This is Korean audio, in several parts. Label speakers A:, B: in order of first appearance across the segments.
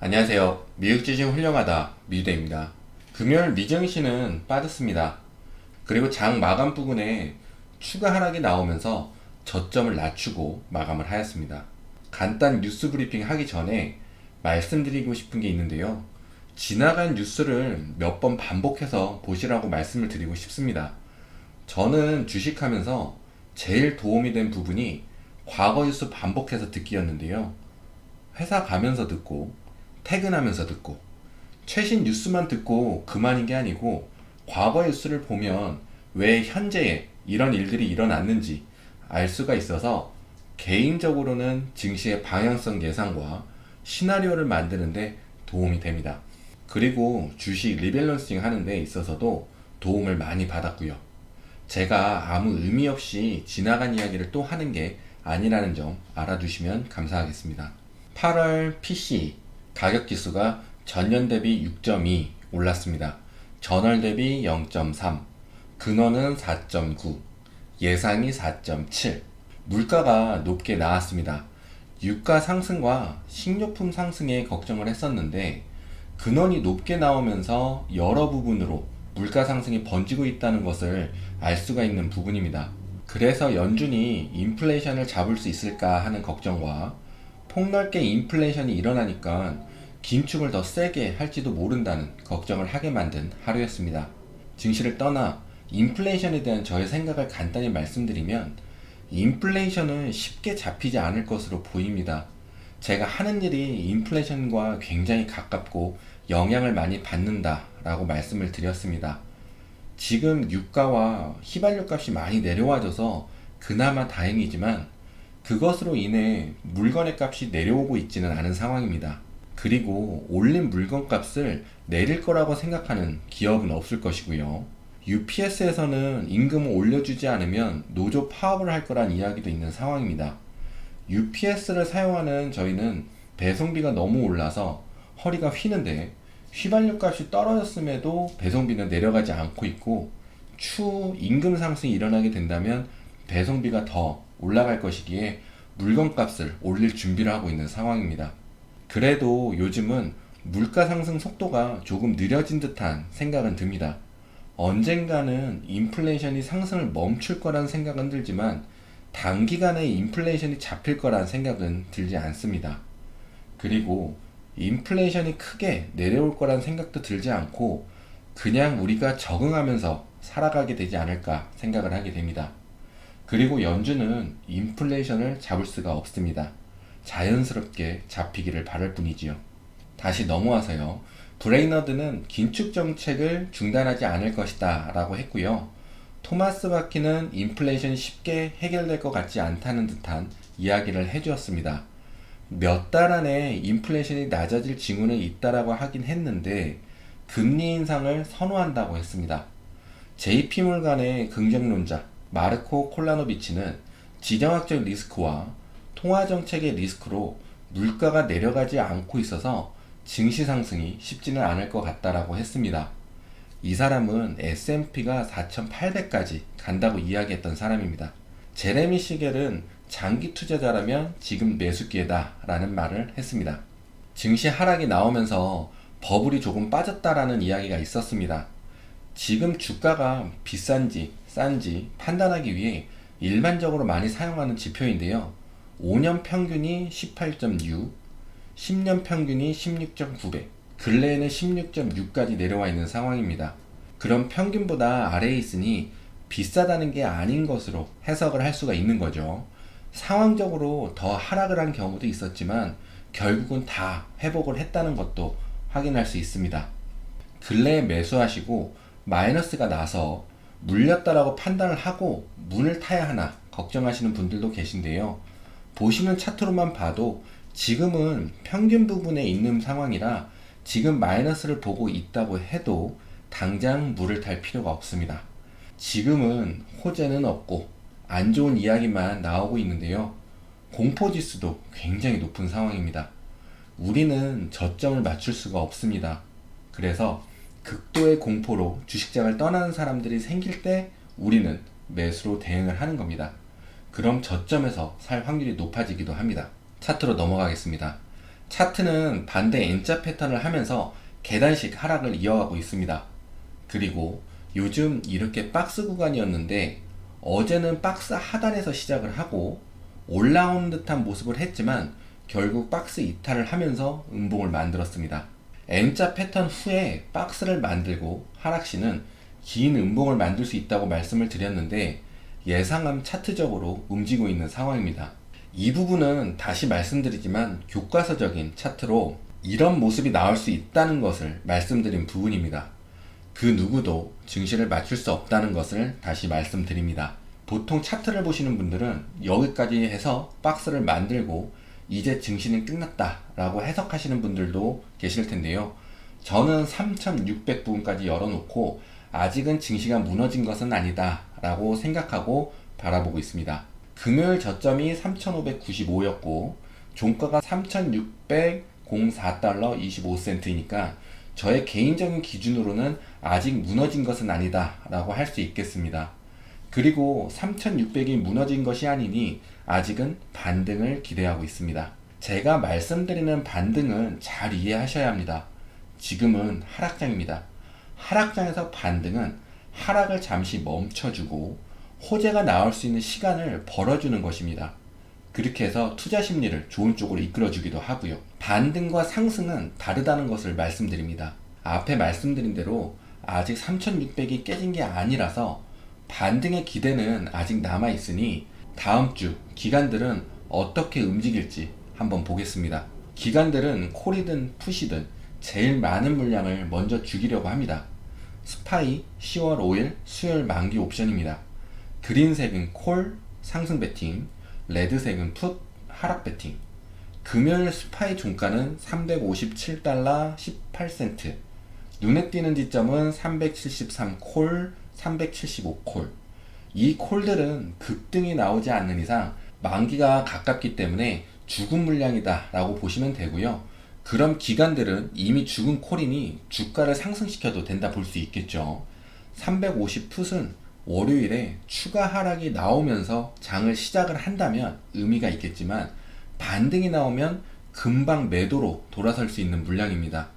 A: 안녕하세요. 미국 주식 훌륭하다 미유대입니다. 금요일 미증시는 빠졌습니다. 그리고 장 마감 부근에 추가 하락이 나오면서 저점을 낮추고 마감을 하였습니다. 간단 뉴스 브리핑 하기 전에 말씀드리고 싶은 게 있는데요. 지나간 뉴스를 몇 번 반복해서 보시라고 말씀을 드리고 싶습니다. 저는 주식하면서 제일 도움이 된 부분이 과거 뉴스 반복해서 듣기였는데요. 회사 가면서 듣고 퇴근하면서 듣고 최신 뉴스만 듣고 그만인 게 아니고 과거 뉴스를 보면 왜 현재에 이런 일들이 일어났는지 알 수가 있어서 개인적으로는 증시의 방향성 예상과 시나리오를 만드는데 도움이 됩니다. 그리고 주식 리밸런싱 하는 데 있어서도 도움을 많이 받았고요. 제가 아무 의미 없이 지나간 이야기를 또 하는 게 아니라는 점 알아두시면 감사하겠습니다. 8월 PC 가격 지수가 전년 대비 6.2 올랐습니다. 전월 대비 0.3, 근원은 4.9, 예상이 4.7. 물가가 높게 나왔습니다. 유가 상승과 식료품 상승에 걱정을 했었는데 근원이 높게 나오면서 여러 부분으로 물가 상승이 번지고 있다는 것을 알 수가 있는 부분입니다. 그래서 연준이 인플레이션을 잡을 수 있을까 하는 걱정과 폭넓게 인플레이션이 일어나니까 긴축을 더 세게 할지도 모른다는 걱정을 하게 만든 하루였습니다. 증시를 떠나 인플레이션에 대한 저의 생각을 간단히 말씀드리면 인플레이션은 쉽게 잡히지 않을 것으로 보입니다. 제가 하는 일이 인플레이션과 굉장히 가깝고 영향을 많이 받는다라고 말씀을 드렸습니다. 지금 유가와 휘발유 값이 많이 내려와줘서 그나마 다행이지만 그것으로 인해 물건의 값이 내려오고 있지는 않은 상황입니다. 그리고 올린 물건 값을 내릴 거라고 생각하는 기업은 없을 것이고요. UPS에서는 임금을 올려주지 않으면 노조 파업을 할 거란 이야기도 있는 상황입니다. UPS를 사용하는 저희는 배송비가 너무 올라서 허리가 휘는데 휘발유 값이 떨어졌음에도 배송비는 내려가지 않고 있고 추후 임금 상승이 일어나게 된다면 배송비가 더 올라갈 것이기에 물건값을 올릴 준비를 하고 있는 상황입니다. 그래도 요즘은 물가 상승 속도가 조금 느려진 듯한 생각은 듭니다. 언젠가는 인플레이션이 상승을 멈출 거란 생각은 들지만 단기간에 인플레이션이 잡힐 거란 생각은 들지 않습니다. 그리고 인플레이션이 크게 내려올 거란 생각도 들지 않고 그냥 우리가 적응하면서 살아가게 되지 않을까 생각을 하게 됩니다. 그리고 연준은 인플레이션을 잡을 수가 없습니다. 자연스럽게 잡히기를 바랄 뿐이지요. 다시 넘어와서요. 브레이너드는 긴축 정책을 중단하지 않을 것이다 라고 했고요. 토마스 바키는 인플레이션이 쉽게 해결될 것 같지 않다는 듯한 이야기를 해주었습니다. 몇 달 안에 인플레이션이 낮아질 징후는 있다라고 하긴 했는데 금리 인상을 선호한다고 했습니다. JP몰간의 긍정론자 마르코 콜라노비치는 지정학적 리스크와 통화정책의 리스크로 물가가 내려가지 않고 있어서 증시 상승이 쉽지는 않을 것 같다라고 했습니다. 이 사람은 S&P가 4,800까지 간다고 이야기했던 사람입니다. 제레미 시겔은 장기 투자자라면 지금 매수 기회다 라는 말을 했습니다. 증시 하락이 나오면서 버블이 조금 빠졌다라는 이야기가 있었습니다. 지금 주가가 비싼지 싼지 판단하기 위해 일반적으로 많이 사용하는 지표인데요. 5년 평균이 18.6, 10년 평균이 16.9배, 근래에는 16.6까지 내려와 있는 상황입니다. 그럼 평균보다 아래에 있으니 비싸다는 게 아닌 것으로 해석을 할 수가 있는 거죠. 상황적으로 더 하락을 한 경우도 있었지만 결국은 다 회복을 했다는 것도 확인할 수 있습니다. 근래에 매수하시고 마이너스가 나서 물렸다라고 판단을 하고 문을 타야 하나 걱정하시는 분들도 계신데요. 보시는 차트로만 봐도 지금은 평균 부분에 있는 상황이라 지금 마이너스를 보고 있다고 해도 당장 물을 탈 필요가 없습니다. 지금은 호재는 없고 안 좋은 이야기만 나오고 있는데요. 공포지수도 굉장히 높은 상황입니다. 우리는 저점을 맞출 수가 없습니다. 그래서 극도의 공포로 주식장을 떠나는 사람들이 생길 때 우리는 매수로 대응을 하는 겁니다. 그럼 저점에서 살 확률이 높아지기도 합니다. 차트로 넘어가겠습니다. 차트는 반대 N자 패턴을 하면서 계단식 하락을 이어가고 있습니다. 그리고 요즘 이렇게 박스 구간이었는데 어제는 박스 하단에서 시작을 하고 올라오는 듯한 모습을 했지만 결국 박스 이탈을 하면서 음봉을 만들었습니다. N자 패턴 후에 박스를 만들고 하락시는 긴 음봉을 만들 수 있다고 말씀을 드렸는데 예상한 차트적으로 움직이고 있는 상황입니다. 이 부분은 다시 말씀드리지만 교과서적인 차트로 이런 모습이 나올 수 있다는 것을 말씀드린 부분입니다. 그 누구도 증시를 맞출 수 없다는 것을 다시 말씀드립니다. 보통 차트를 보시는 분들은 여기까지 해서 박스를 만들고 이제 증시는 끝났다 라고 해석하시는 분들도 계실 텐데요. 저는 3600 부분까지 열어놓고 아직은 증시가 무너진 것은 아니다 라고 생각하고 바라보고 있습니다. 금요일 저점이 3595였고 종가가 3604달러 25센트이니까 저의 개인적인 기준으로는 아직 무너진 것은 아니다 라고 할 수 있겠습니다. 그리고 3600이 무너진 것이 아니니 아직은 반등을 기대하고 있습니다. 제가 말씀드리는 반등은 잘 이해하셔야 합니다. 지금은 하락장입니다. 하락장에서 반등은 하락을 잠시 멈춰주고 호재가 나올 수 있는 시간을 벌어주는 것입니다. 그렇게 해서 투자 심리를 좋은 쪽으로 이끌어주기도 하고요. 반등과 상승은 다르다는 것을 말씀드립니다. 앞에 말씀드린 대로 아직 3600이 깨진 게 아니라서 반등의 기대는 아직 남아있으니 다음 주 기관들은 어떻게 움직일지 한번 보겠습니다. 기관들은 콜이든 풋이든 제일 많은 물량을 먼저 죽이려고 합니다. 스파이 10월 5일 수요일 만기 옵션입니다. 그린색은 콜 상승 베팅, 레드색은 풋 하락 베팅. 금요일 스파이 종가는 357달러 18센트, 눈에 띄는 지점은 373 콜, 375 콜. 이 콜들은 급등이 나오지 않는 이상 만기가 가깝기 때문에 죽은 물량이다 라고 보시면 되고요. 그럼 기관들은 이미 죽은 콜이니 주가를 상승시켜도 된다 볼 수 있겠죠. 350 풋은 월요일에 추가 하락이 나오면서 장을 시작을 한다면 의미가 있겠지만 반등이 나오면 금방 매도로 돌아설 수 있는 물량입니다.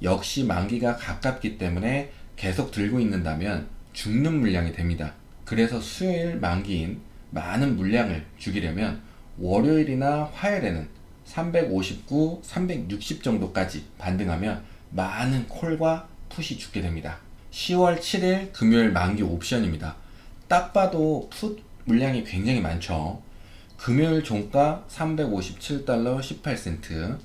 A: 역시 만기가 가깝기 때문에 계속 들고 있는다면 죽는 물량이 됩니다. 그래서 수요일 만기인 많은 물량을 죽이려면 월요일이나 화요일에는 359, 360 정도까지 반등하면 많은 콜과 풋이 죽게 됩니다. 10월 7일 금요일 만기 옵션입니다. 딱 봐도 풋 물량이 굉장히 많죠. 금요일 종가 357달러 18센트.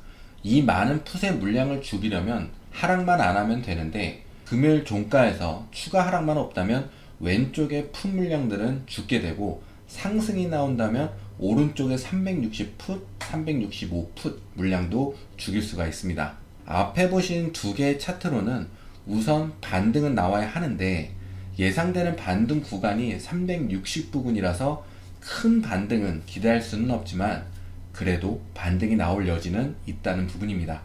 A: 이 많은 풋의 물량을 죽이려면 하락만 안 하면 되는데 금요일 종가에서 추가 하락만 없다면 왼쪽의 풋 물량들은 죽게 되고 상승이 나온다면 오른쪽에 360 풋, 365 풋 물량도 죽일 수가 있습니다. 앞에 보신 두 개의 차트로는 우선 반등은 나와야 하는데 예상되는 반등 구간이 360 부근이라서 큰 반등은 기대할 수는 없지만 그래도 반등이 나올 여지는 있다는 부분입니다.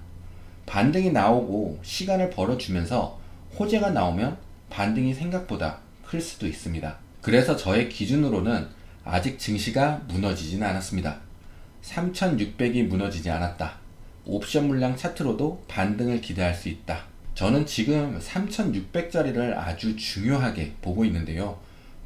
A: 반등이 나오고 시간을 벌어주면서 호재가 나오면 반등이 생각보다 클 수도 있습니다. 그래서 저의 기준으로는 아직 증시가 무너지진 않았습니다. 3600이 무너지지 않았다. 옵션 물량 차트로도 반등을 기대할 수 있다. 저는 지금 3600짜리를 아주 중요하게 보고 있는데요.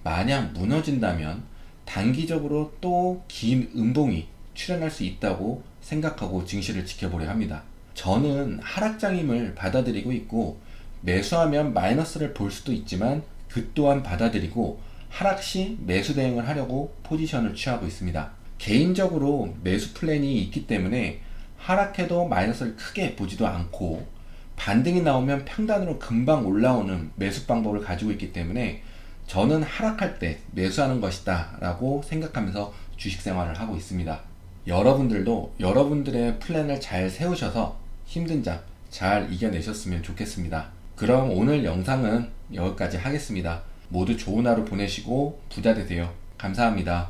A: 만약 무너진다면 단기적으로 또 긴 음봉이 출현할 수 있다고 생각하고 증시를 지켜보려 합니다. 저는 하락장임을 받아들이고 있고 매수하면 마이너스를 볼 수도 있지만 그 또한 받아들이고 하락 시 매수 대응을 하려고 포지션을 취하고 있습니다. 개인적으로 매수 플랜이 있기 때문에 하락해도 마이너스를 크게 보지도 않고 반등이 나오면 평단으로 금방 올라오는 매수 방법을 가지고 있기 때문에 저는 하락할 때 매수하는 것이다 라고 생각하면서 주식 생활을 하고 있습니다. 여러분들도 여러분들의 플랜을 잘 세우셔서 힘든 장 잘 이겨내셨으면 좋겠습니다. 그럼 오늘 영상은 여기까지 하겠습니다. 모두 좋은 하루 보내시고 부자 되세요. 감사합니다.